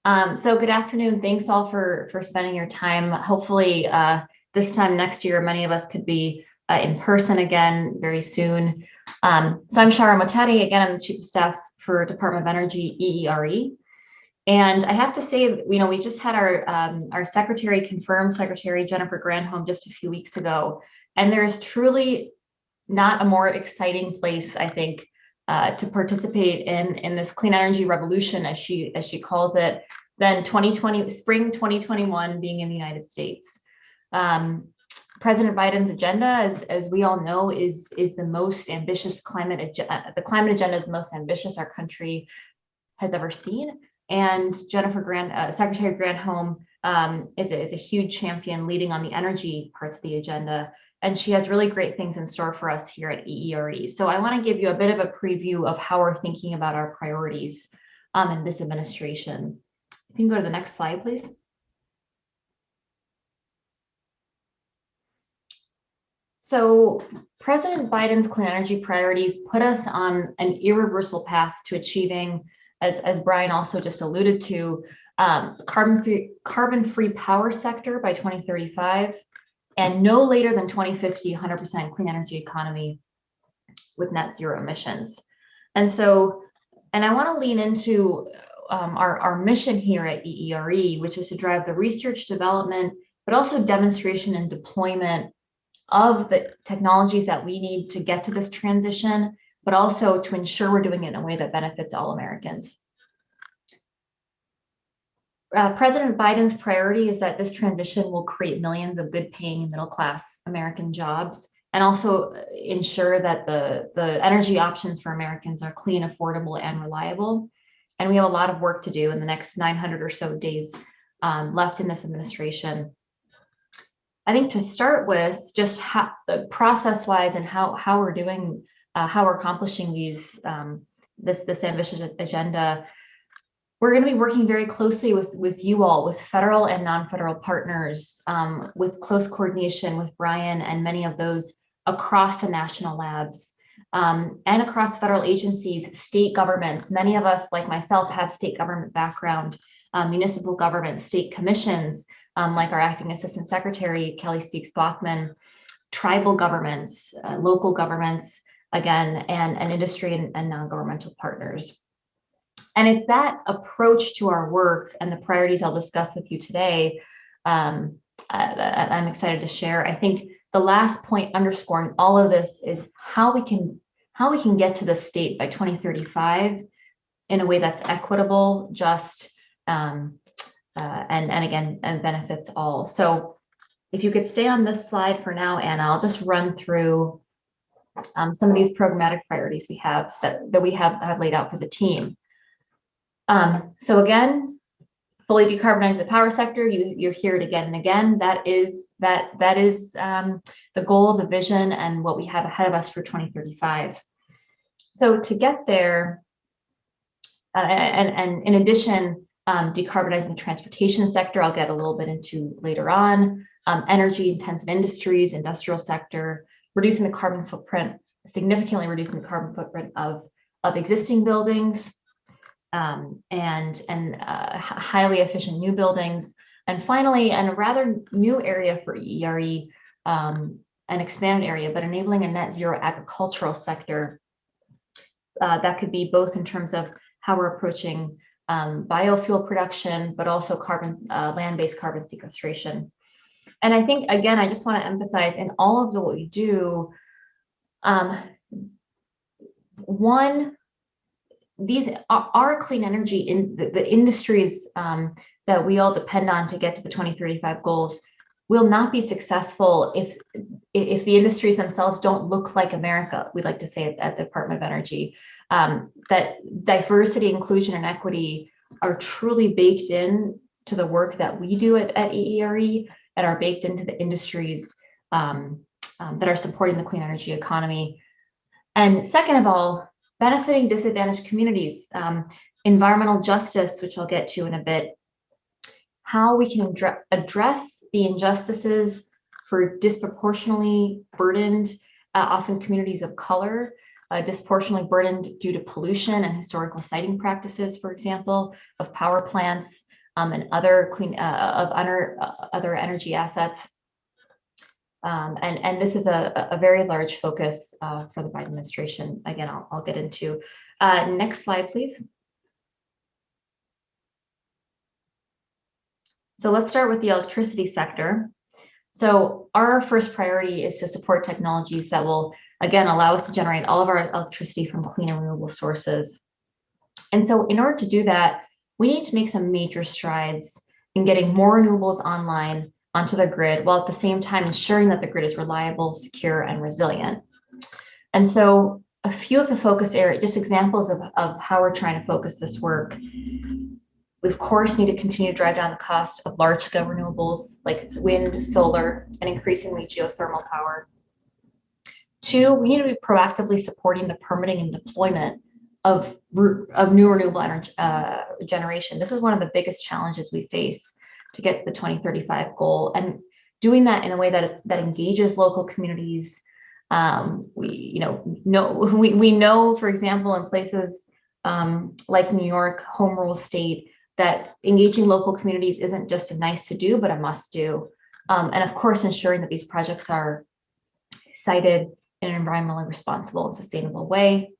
So good afternoon. Thanks all for spending your time. Hopefully, this time next year, many of us could be in person again very soon. So I'm Shara Mohtadi. Again, I'm the Chief of Staff for Department of Energy, EERE. And I have to say, we just had our secretary confirmed, Secretary Jennifer Granholm, just a few weeks ago. And there is truly not a more exciting place, I think, to participate in this clean energy revolution, as she calls it, than spring 2021 being in the United States. President Biden's agenda, as we all know, is the most ambitious climate agenda. The climate agenda is the most ambitious our country has ever seen. And Secretary Granholm is a huge champion leading on the energy parts of the agenda. And she has really great things in store for us here at EERE. So I want to give you a bit of a preview of how we're thinking about our priorities in this administration. If you can go to the next slide, please. So President Biden's clean energy priorities put us on an irreversible path to achieving, as Brian also just alluded to, carbon-free power sector by 2035, and no later than 2050, 100% clean energy economy with net zero emissions. And I want to lean into our mission here at EERE, which is to drive the research development, but also demonstration and deployment of the technologies that we need to get to this transition, but also to ensure we're doing it in a way that benefits all Americans. President Biden's priority is that this transition will create millions of good paying middle-class American jobs, and also ensure that the energy options for Americans are clean, affordable, and reliable. And we have a lot of work to do in the next 900 or so days left in this administration. I think to start with, just how process-wise and how we're doing, how we're accomplishing this ambitious agenda. We're going to be working very closely with you all, with federal and non-federal partners, with close coordination with Brian and many of those across the national labs, and across federal agencies, state governments. Many of us, like myself, have state government background, municipal government, state commissions, like our acting assistant secretary, Kelly Speaks Bachman, tribal governments, local governments, again, and industry and non-governmental partners. And it's that approach to our work and the priorities I'll discuss with you today that I'm excited to share. I think the last point underscoring all of this is how we can get to the state by 2035 in a way that's equitable, just, and again, and benefits all. So if you could stay on this slide for now, Anna, I'll just run through some of these programmatic priorities we have that we have laid out for the team. So again, fully decarbonize the power sector. You hear it again and again. That is the goal, the vision, and what we have ahead of us for 2035. So to get there, and in addition, decarbonizing the transportation sector, I'll get a little bit into later on. Energy-intensive industries, industrial sector, reducing the carbon footprint, significantly reducing the carbon footprint of existing buildings. And highly efficient new buildings. And finally, and a rather new area for EERE, an expanded area, but enabling a net zero agricultural sector that could be both in terms of how we're approaching biofuel production, but also land-based carbon sequestration. And I think, again, I just want to emphasize in all of what we do, these are clean energy in the industries that we all depend on to get to the 2035 goals will not be successful if the industries themselves don't look like America. We like to say at the Department of Energy that diversity, inclusion, and equity are truly baked in to the work that we do at EERE and are baked into the industries that are supporting the clean energy economy. And second of all, benefiting disadvantaged communities, environmental justice, which I'll get to in a bit, how we can address the injustices for disproportionately burdened, often communities of color, disproportionately burdened due to pollution and historical siting practices, for example, of power plants, and other other energy assets. And this is a very large focus for the Biden administration. Again, I'll get into. Next slide, please. So let's start with the electricity sector. So our first priority is to support technologies that will, again, allow us to generate all of our electricity from clean and renewable sources. And so in order to do that, we need to make some major strides in getting more renewables online onto the grid, while at the same time ensuring that the grid is reliable, secure, and resilient. And so a few of the focus areas, just examples of how we're trying to focus this work. We, of course, need to continue to drive down the cost of large-scale renewables like wind, solar, and increasingly geothermal power. Two, we need to be proactively supporting the permitting and deployment of new renewable energy generation. This is one of the biggest challenges we face to get to the 2035 goal, and doing that in a way that engages local communities. We know, for example, in places like New York, home rule state, that engaging local communities isn't just a nice to do, but a must do. And of course, ensuring that these projects are sited in an environmentally responsible and sustainable way.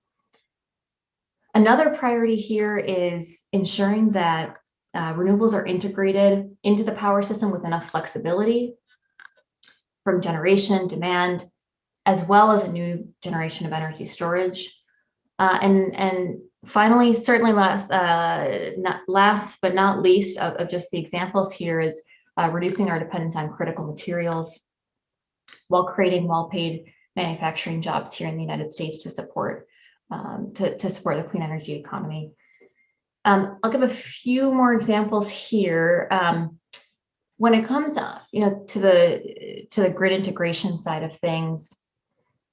Another priority here is ensuring that renewables are integrated into the power system with enough flexibility from generation, demand, as well as a new generation of energy storage. And finally, certainly last but not least of just the examples here is reducing our dependence on critical materials while creating well-paid manufacturing jobs here in the United States to support the clean energy economy. I'll give a few more examples here. When it comes, to the grid integration side of things,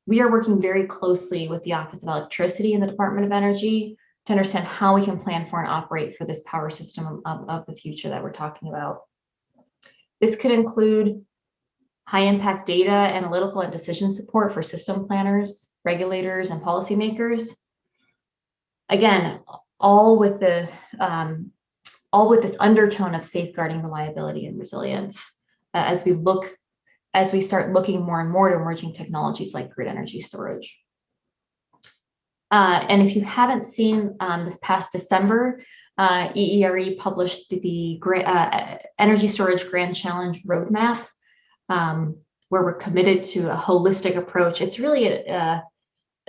we are working very closely with the Office of Electricity and the Department of Energy to understand how we can plan for and operate for this power system of the future that we're talking about. This could include high impact data, analytical and decision support for system planners, regulators, and policymakers. Again, all with this undertone of safeguarding reliability and resilience as we start looking more and more to emerging technologies like grid energy storage. And if you haven't seen, this past December, EERE published the Energy Storage Grand Challenge Roadmap, where we're committed to a holistic approach. It's really a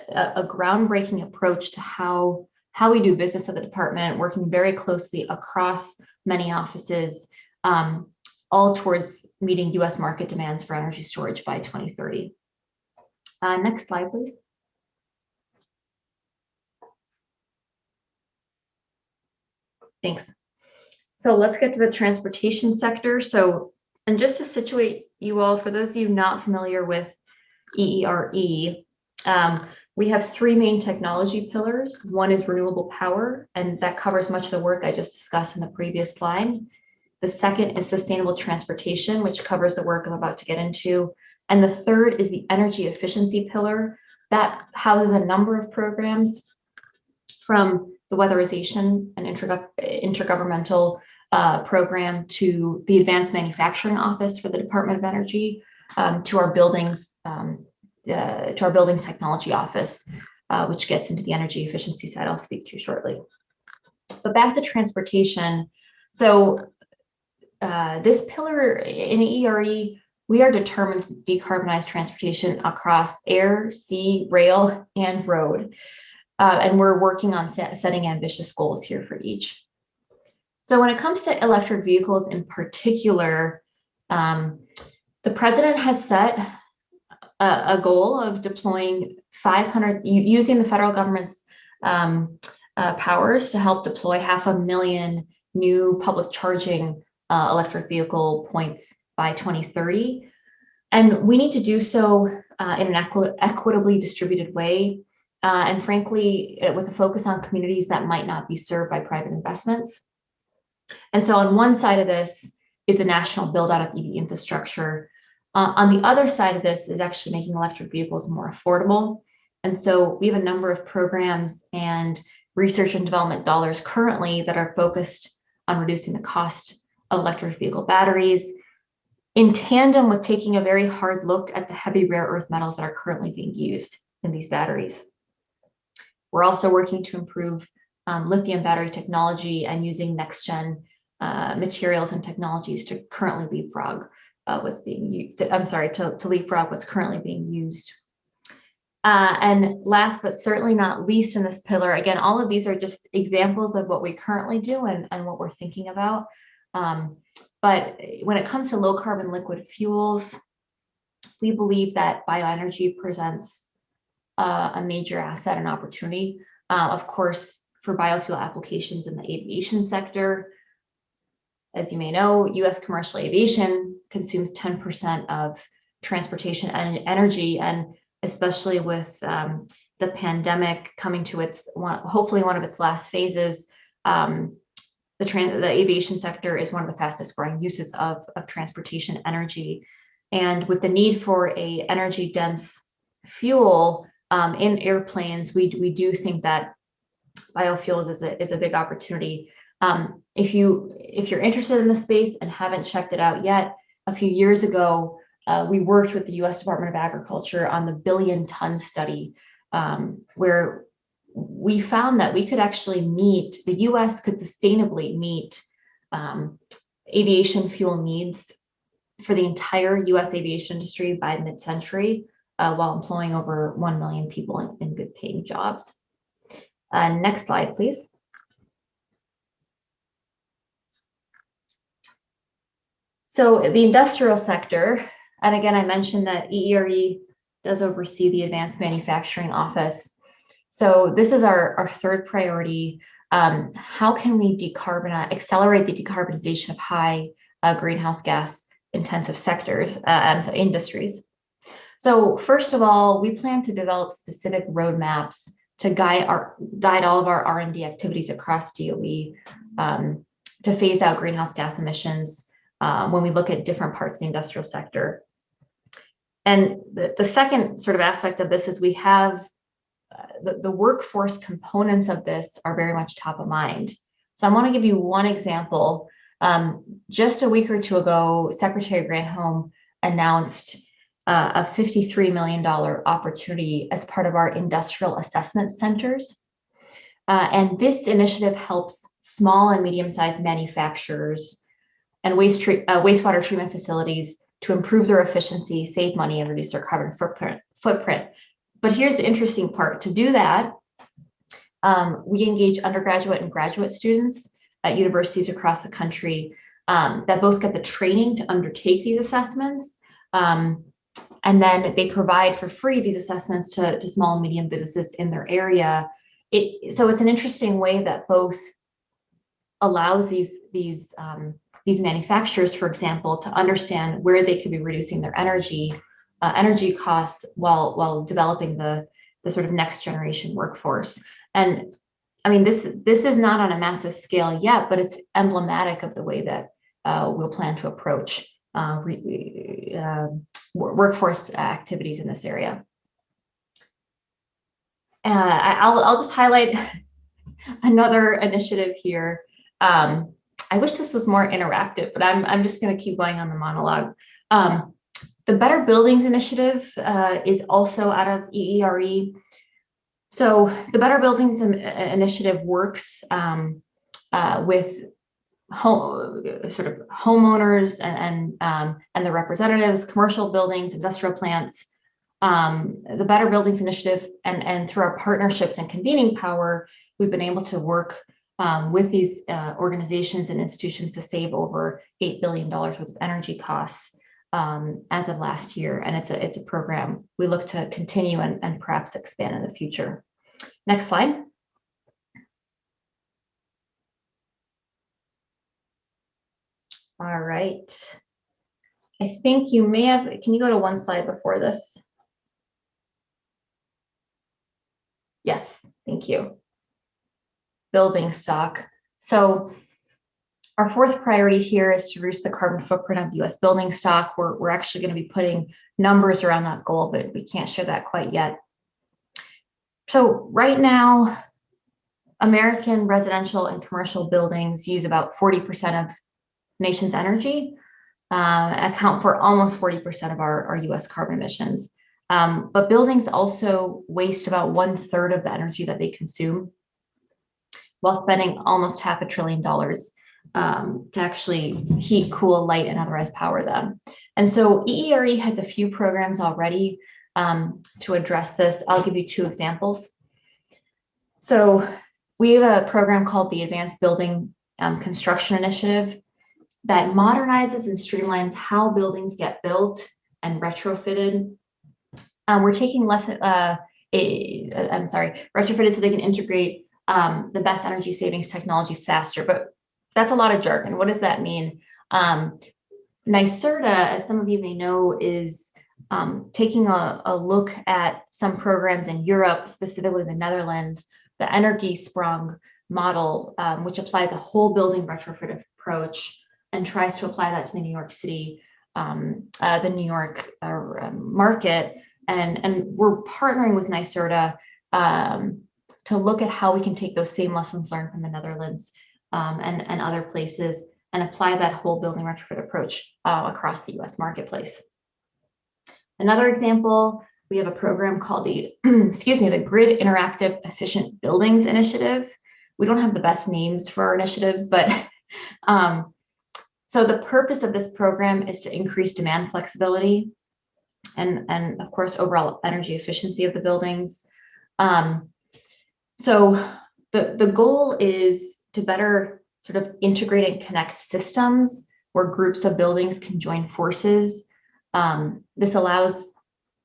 groundbreaking approach to how we do business at the department, working very closely across many offices, all towards meeting US market demands for energy storage by 2030. Next slide, please. Thanks. So let's get to the transportation sector. So, and just to situate you all, for those of you not familiar with EERE, we have three main technology pillars. One is renewable power, and that covers much of the work I just discussed in the previous slide. The second is sustainable transportation, which covers the work I'm about to get into. And the third is the energy efficiency pillar. That houses a number of programs, from the weatherization and intergovernmental program to the Advanced Manufacturing Office for the Department of Energy, to our buildings technology office, which gets into the energy efficiency side I'll speak to shortly. But back to transportation. So this pillar in EERE, we are determined to decarbonize transportation across air, sea, rail, and road. And we're working on setting ambitious goals here for each. So when it comes to electric vehicles in particular, the president has set a goal of deploying 500, using the federal government's powers to help deploy 500,000 new public charging electric vehicle points by 2030. And we need to do so in an equitably distributed way. And frankly, with a focus on communities that might not be served by private investments. And so on one side of this is the national build out of EV infrastructure. On the other side of this is actually making electric vehicles more affordable. And so we have a number of programs and research and development dollars currently that are focused on reducing the cost of electric vehicle batteries, in tandem with taking a very hard look at the heavy rare earth metals that are currently being used in these batteries. We're also working to improve lithium battery technology and using next-gen materials and technologies to currently leapfrog what's being used. I'm sorry, to leapfrog what's currently being used. And last but certainly not least in this pillar, again, all of these are just examples of what we currently do and what we're thinking about. But when it comes to low carbon liquid fuels, we believe that bioenergy presents a major asset and opportunity. Of course, for biofuel applications in the aviation sector, as you may know, US commercial aviation consumes 10% of transportation and energy, especially with the pandemic coming to hopefully one of its last phases, the aviation sector is one of the fastest growing uses of transportation energy. And with the need for a energy dense fuel in airplanes, we do think that biofuels is a big opportunity. If you're interested in the space and haven't checked it out yet, a few years ago, we worked with the US Department of Agriculture on the billion-ton study, where we found that we could actually the US could sustainably meet aviation fuel needs for the entire US aviation industry by mid-century, while employing over 1 million people in good paying jobs. Next slide, please. So the industrial sector, and again, I mentioned that EERE does oversee the Advanced Manufacturing Office. So this is our third priority. How can we accelerate the decarbonization of high greenhouse gas intensive sectors and industries? So first of all, we plan to develop specific roadmaps to guide all of our R&D activities across DOE to phase out greenhouse gas emissions when we look at different parts of the industrial sector. And the second sort of aspect of this is we have the workforce components of this are very much top of mind. So I want to give you one example. Just a week or two ago, Secretary Granholm announced a $53 million opportunity as part of our industrial assessment centers. And this initiative helps small and medium-sized manufacturers and wastewater treatment facilities to improve their efficiency, save money, and reduce their carbon footprint. But here's the interesting part. To do that, we engage undergraduate and graduate students at universities across the country that both get the training to undertake these assessments, and then they provide for free these assessments to small and medium businesses in their area. So it's an interesting way that both allows these manufacturers, for example, to understand where they could be reducing their energy costs while developing the sort of next generation workforce. And I mean, this is not on a massive scale yet, but it's emblematic of the way that we'll plan to approach workforce activities in this area. I'll just highlight another initiative here. I wish this was more interactive, but I'm just going to keep going on the monologue. The Better Buildings Initiative is also out of EERE. So the Better Buildings Initiative works with sort of homeowners and the representatives, commercial buildings, industrial plants. The Better Buildings Initiative and through our partnerships and convening power, we've been able to work with these organizations and institutions to save over $8 billion worth of energy costs as of last year. And it's a program we look to continue and perhaps expand in the future. Next slide. All right. I think you may have, can you go to one slide before this? Yes, thank you. Building stock. So our fourth priority here is to reduce the carbon footprint of US building stock. We're actually going to be putting numbers around that goal, but we can't share that quite yet. So right now, American residential and commercial buildings use about 40% of nation's energy, account for almost 40% of our US carbon emissions. But buildings also waste about 1/3 of the energy that they consume, while spending almost $500 billion to actually heat, cool, light, and otherwise power them. And so EERE has a few programs already to address this. I'll give you two examples. So we have a program called the Advanced Building Construction Initiative that modernizes and streamlines how buildings get built and retrofitted. We're taking retrofitted so they can integrate the best energy savings technologies faster, but that's a lot of jargon. What does that mean? NYSERDA, as some of you may know, is taking a look at some programs in Europe, specifically the Netherlands, the Energiesprong model, which applies a whole building retrofit approach and tries to apply that to the New York City, the New York market. And we're partnering with NYSERDA to look at how we can take those same lessons learned from the Netherlands and other places and apply that whole building retrofit approach across the US marketplace. Another example, we have a program called the, the Grid Interactive Efficient Buildings Initiative. We don't have the best names for our initiatives, but so the purpose of this program is to increase demand flexibility and of course, overall energy efficiency of the buildings. So the goal is to better sort of integrate and connect systems where groups of buildings can join forces. This allows,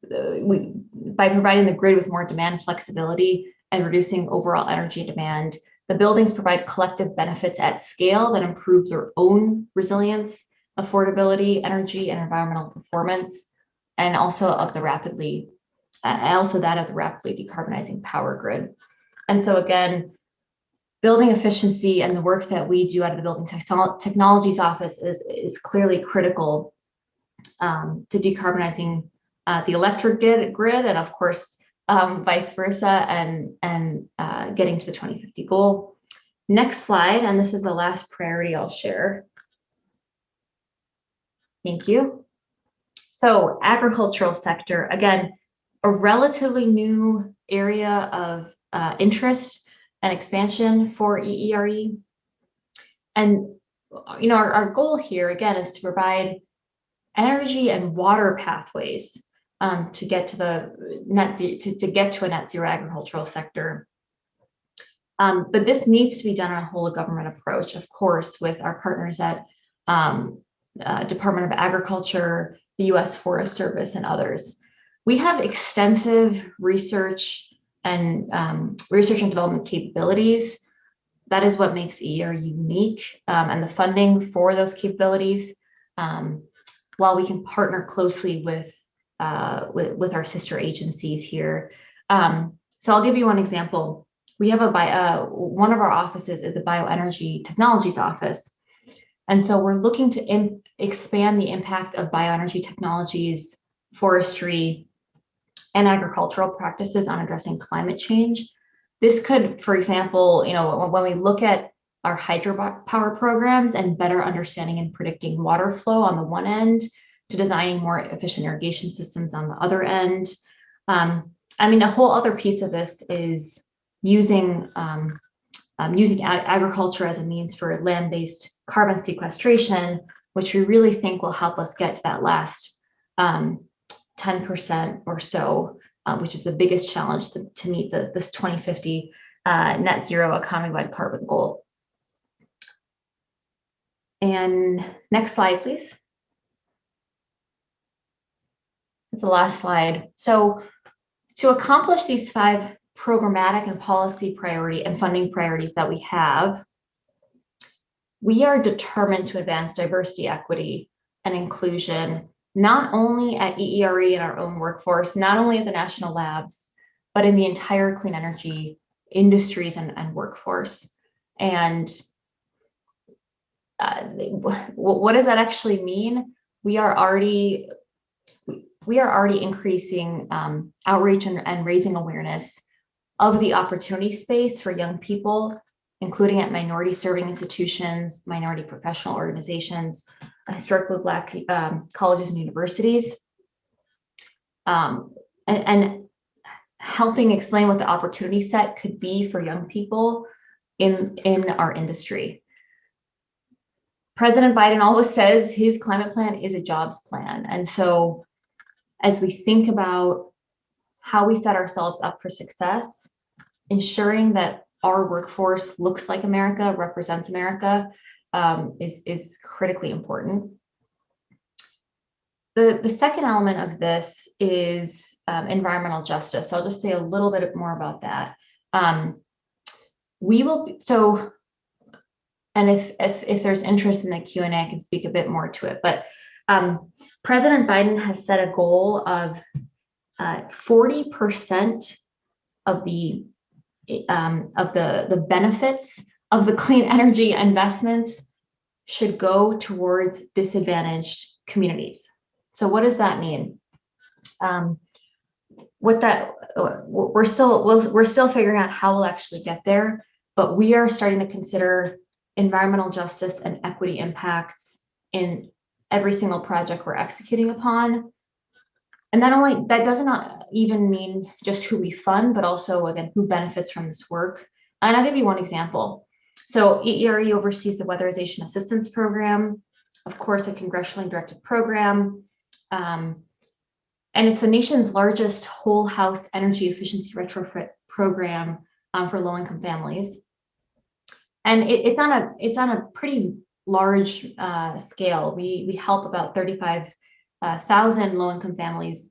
by providing the grid with more demand flexibility and reducing overall energy demand, the buildings provide collective benefits at scale that improve their own resilience, affordability, energy, and environmental performance, and also of the rapidly decarbonizing power grid. And so again, building efficiency and the work that we do out of the Building Technologies Office is clearly critical to decarbonizing the electric grid and of course, vice versa, and getting to the 2050 goal. Next slide, and this is the last priority I'll share. Thank you. So agricultural sector, again, a relatively new area of interest and expansion for EERE. And our goal here again is to provide energy and water pathways to get to the get to a net zero agricultural sector. But this needs to be done on a whole of government approach, of course, with our partners at Department of Agriculture, the U.S. Forest Service, and others. We have extensive research and development capabilities. That is what makes EERE unique, and the funding for those capabilities, while we can partner closely with our sister agencies here. So I'll give you one example. We have one of our offices is the Bioenergy Technologies Office. And so we're looking to expand the impact of bioenergy technologies, forestry, and agricultural practices on addressing climate change. This could, for example, when we look at our hydropower programs and better understanding and predicting water flow on the one end, to designing more efficient irrigation systems on the other end. A whole other piece of this is using agriculture as a means for land-based carbon sequestration, which we really think will help us get to that last 10% or so, which is the biggest challenge to meet this 2050 net zero economy-wide carbon goal. And next slide, please. That's the last slide. So to accomplish these 5 programmatic and policy priority and funding priorities that we have, we are determined to advance diversity, equity, and inclusion, not only at EERE in our own workforce, not only at the national labs, but in the entire clean energy industries and workforce. And what does that actually mean? We are already increasing outreach and raising awareness of the opportunity space for young people, including at minority serving institutions, minority professional organizations, historically Black colleges and universities, and helping explain what the opportunity set could be for young people in our industry. President Biden always says his climate plan is a jobs plan. And so as we think about how we set ourselves up for success, ensuring that our workforce looks like America, represents America, is critically important. The second element of this is environmental justice. So I'll just say a little bit more about that. And if there's interest in the Q&A, I can speak a bit more to it. But President Biden has set a goal of 40% of the benefits of the clean energy investments should go towards disadvantaged communities. So what does that mean? We're still figuring out how we'll actually get there, but we are starting to consider environmental justice and equity impacts in every single project we're executing upon. And that does not even mean just who we fund, but also, again, who benefits from this work. And I'll give you one example. So EERE oversees the Weatherization Assistance Program, of course, a congressionally directed program. And it's the nation's largest whole house energy efficiency retrofit program for low-income families. And it's on a pretty large scale. We help about 35,000 low-income families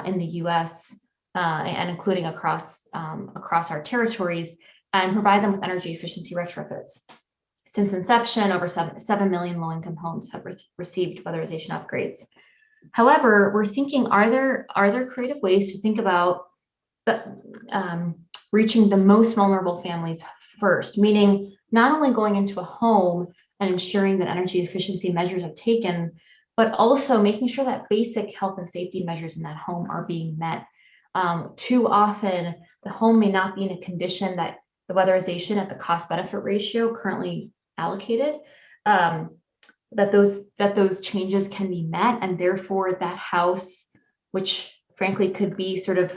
in the U.S. And including across our territories, and provide them with energy efficiency retrofits. Since inception, over 7 million low-income homes have received weatherization upgrades. However, we're thinking, are there creative ways to think about reaching the most vulnerable families first, meaning not only going into a home and ensuring that energy efficiency measures are taken, but also making sure that basic health and safety measures in that home are being met. Too often, the home may not be in a condition that the weatherization at the cost-benefit ratio currently allocated, that those changes can be met, and therefore that house, which frankly could be sort of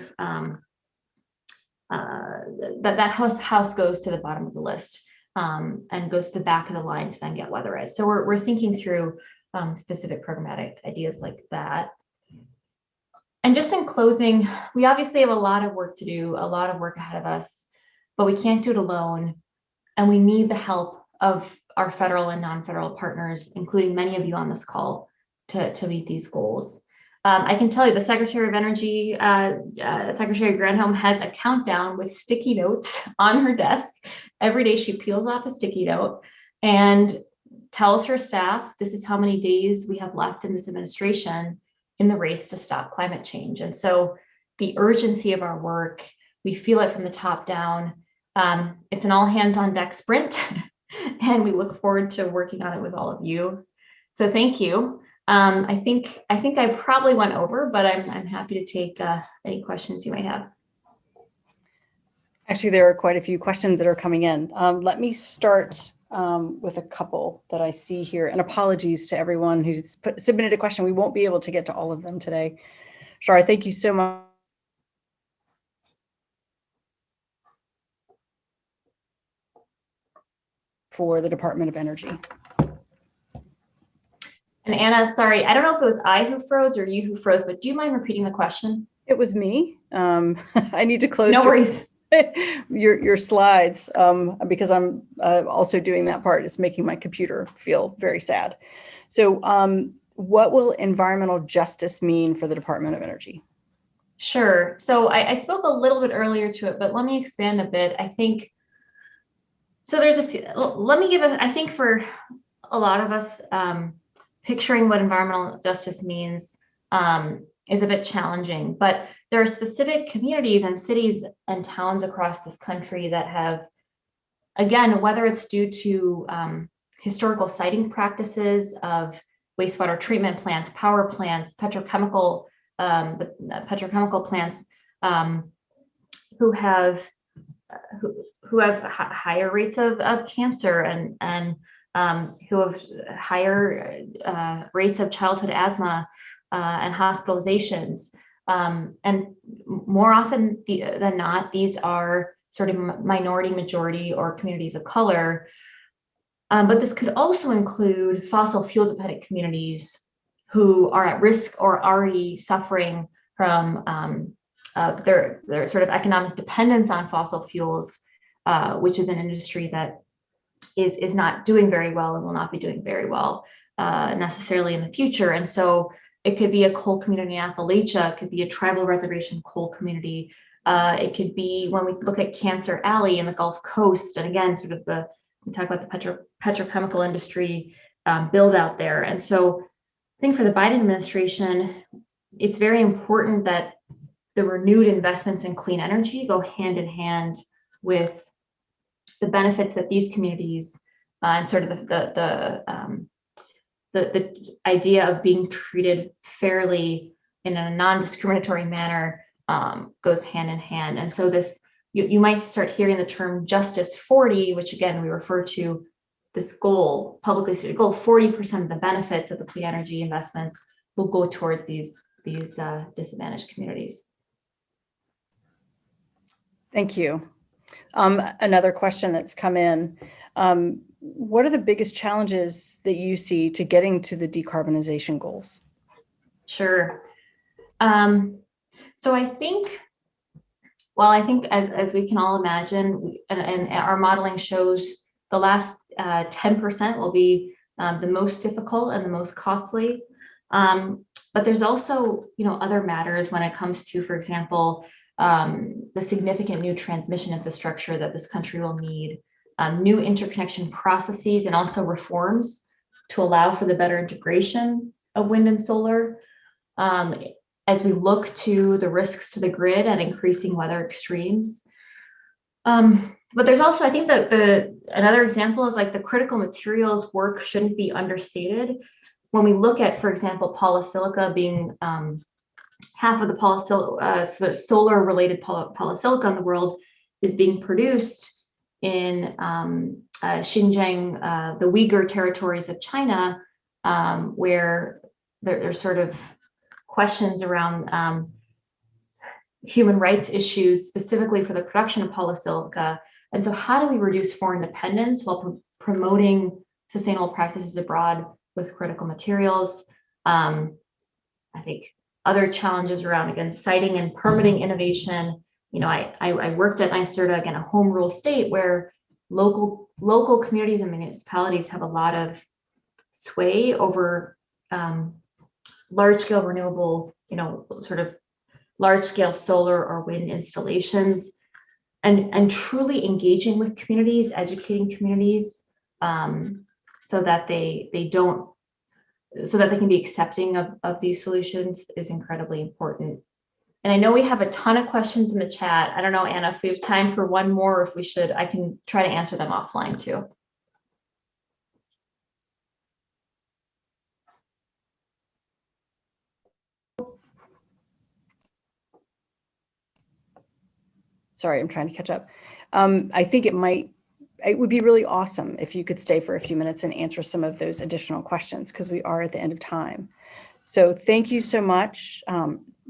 that house goes to the bottom of the list and goes to the back of the line to then get weatherized. So we're thinking through specific programmatic ideas like that. And just in closing, we obviously have a lot of work to do, a lot of work ahead of us, but we can't do it alone. And we need the help of our federal and non-federal partners, including many of you on this call, to meet these goals. I can tell you the Secretary of Energy, Secretary Granholm, has a countdown with sticky notes on her desk. Every day she peels off a sticky note and tells her staff, this is how many days we have left in this administration in the race to stop climate change. And so the urgency of our work, we feel it from the top down. It's an all hands on deck sprint, and we look forward to working on it with all of you. So thank you. I think I probably went over, but I'm happy to take any questions you might have. Actually, there are quite a few questions that are coming in. Let me start with a couple that I see here, and apologies to everyone who's submitted a question. We won't be able to get to all of them today. Shara, thank you so much. For the Department of Energy. And Anna, sorry, I don't know if it was I who froze or you who froze, but do you mind repeating the question? It was me. I need to close. No worries. Your slides because I'm also doing that part. It's making my computer feel very sad. So what will environmental justice mean for the Department of Energy? Sure. So I spoke a little bit earlier to it, but let me expand a bit. I think, so there's a few, let me give I think for a lot of us, picturing what environmental justice means is a bit challenging, but there are specific communities and cities and towns across this country that have, again, whether it's due to historical siting practices of wastewater treatment plants, power plants, petrochemical plants, who have who have higher rates of cancer and who have higher rates of childhood asthma and hospitalizations. And more often than not, these are sort of minority, majority, or communities of color. But this could also include fossil fuel dependent communities who are at risk or already suffering from their sort of economic dependence on fossil fuels, which is an industry that is not doing very well and will not be doing very well necessarily in the future. And so it could be a coal community in Appalachia, it could be a tribal reservation coal community. It could be when we look at Cancer Alley in the Gulf Coast, and again, sort of we talk about the petrochemical industry build out there. And so I think for the Biden administration, it's very important that the renewed investments in clean energy go hand in hand with the benefits that these communities and sort of the idea of being treated fairly in a non-discriminatory manner goes hand in hand. And so this, you might start hearing the term Justice 40, which again, we refer to this goal, publicly stated goal, 40% of the benefits of the clean energy investments will go towards these disadvantaged communities. Thank you. Another question that's come in. What are the biggest challenges that you see to getting to the decarbonization goals? Sure. So I think, well, I think as we can all imagine, and our modeling shows the last 10% will be the most difficult and the most costly. But there's also, other matters when it comes to, for example, the significant new transmission infrastructure that this country will need, new interconnection processes, and also reforms to allow for the better integration of wind and solar. As we look to the risks to the grid and increasing weather extremes. But there's also, I think that another example is like the critical materials work shouldn't be understated. When we look at, for example, polysilica being half of the solar related polysilica in the world is being produced in Xinjiang, the Uyghur territories of China, where there's sort of questions around human rights issues specifically for the production of polysilica. And so how do we reduce foreign dependence while promoting sustainable practices abroad with critical materials? I think other challenges around, again, citing and permitting innovation. I worked at NYSERDA, again, a home rule state where local communities and municipalities have a lot of sway over large-scale renewable, sort of large-scale solar or wind installations, and truly engaging with communities, educating communities, so that they can be accepting of these solutions is incredibly important. And I know we have a ton of questions in the chat. I don't know, Anna, if we have time for one more, or if we should, I can try to answer them offline too. Sorry, I'm trying to catch up. I think it would be really awesome if you could stay for a few minutes and answer some of those additional questions, because we are at the end of time. So thank you so much,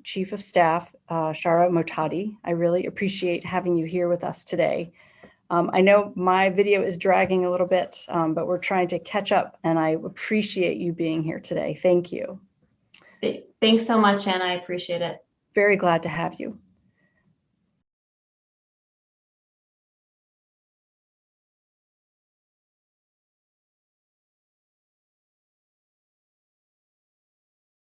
Chief of Staff, Shara Mohtadi. I really appreciate having you here with us today. I know my video is dragging a little bit, but we're trying to catch up, and I appreciate you being here today. Thank you. Thanks so much, Anna. I appreciate it. Very glad to have you.